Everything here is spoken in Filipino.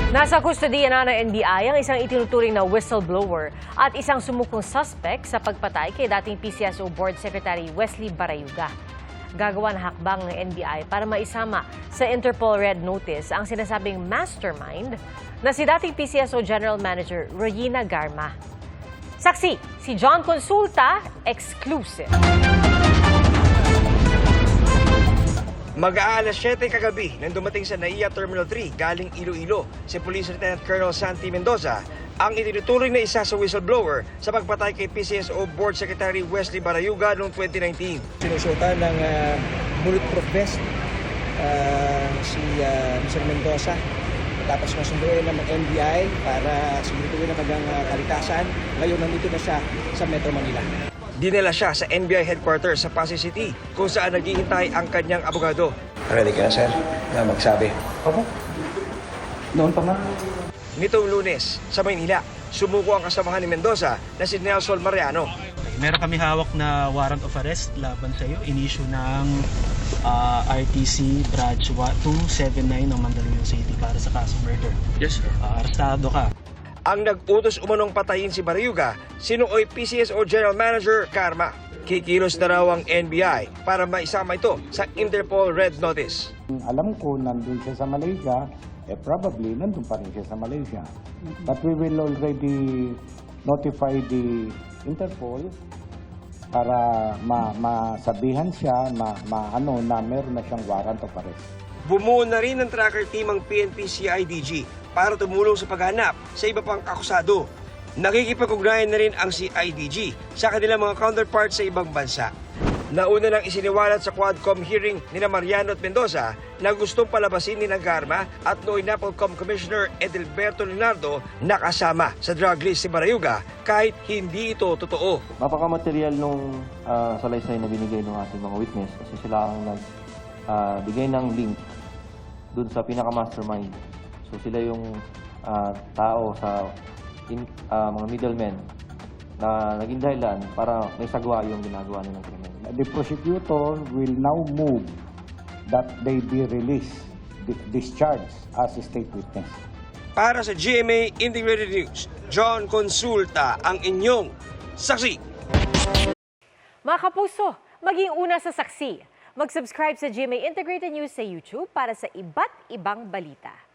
Nasa kustodiya na ng NBI ang isang itinuturing na whistleblower at isang sumukong suspect sa pagpatay kay dating PCSO Board Secretary Wesley Barayuga. Gagawa ng hakbang ng NBI para maisama sa Interpol Red Notice ang sinasabing mastermind na si dating PCSO General Manager Regina Garma. Saksi, si John Consulta, exclusive. Mag-aalas 7 kagabi nang dumating sa NAIA Terminal 3 galing Iloilo si Police Lieutenant Colonel Santi Mendoza ang itinuturing na isa sa whistleblower sa pagpatay kay PCSO Board Secretary Wesley Barayuga noong 2019. Sinusutan ng bulletproof vest si Mr. Mendoza. Tapos masunduin ng NBI para sigurituin ang kanyang kaligtasan. Ngayon nandito na siya sa Metro Manila. Dinala siya sa NBI headquarters sa Pasay City kung saan naghihintay ang kanyang abogado. Ready ka na, sir, na magsabi? Opo. Noon pa man. Nitong Lunes, sa Maynila, sumuko ang kasamahan ni Mendoza na si Nelson Mariano. Meron kami hawak na warrant of arrest laban sa iyo. In-issue ng RTC Branch 279 ng Mandaluyong City para sa kasong murder. Yes, sir. Arestado ka. Ang nag-utos umanong patayin si Barayuga, sinuoy PCSO General Manager Garma. Kikilos na raw ang NBI para maisama ito sa Interpol Red Notice. Alam ko nandun siya sa Malaysia, probably nandun pa rin siya sa Malaysia. But we will already notify the Interpol para masabihan siya na meron na siyang warrant of arrest. Bumuo na rin ng tracker team ang PNP-CIDG para tumulong sa paghanap sa iba pang akusado. Nakikipag-ugnayan na rin ang CIDG sa kanilang mga counterparts sa ibang bansa. Nauna nang isiniwalat sa Quadcom hearing ni Mariano at Mendoza na gustong palabasin ni Garma at noong NAPOLCOM Commissioner Edelberto Leonardo nakasama sa drug list si Barayuga kahit hindi ito totoo. Mapakamaterial nung salaysay na binigay ng ating mga witness kasi sila ang nagbigay ng link dun sa pinaka-mastermind. So sila yung tao sa mga middlemen na naging dahilan para may sagwa yung ginagawa nilang krimen. The prosecutor will now move that they be released, discharged as a state witness. Para sa GMA Integrated News, John Consulta ang inyong saksi. Mga kapuso, maging una sa saksi. Mag-subscribe sa GMA Integrated News sa YouTube para sa iba't ibang balita.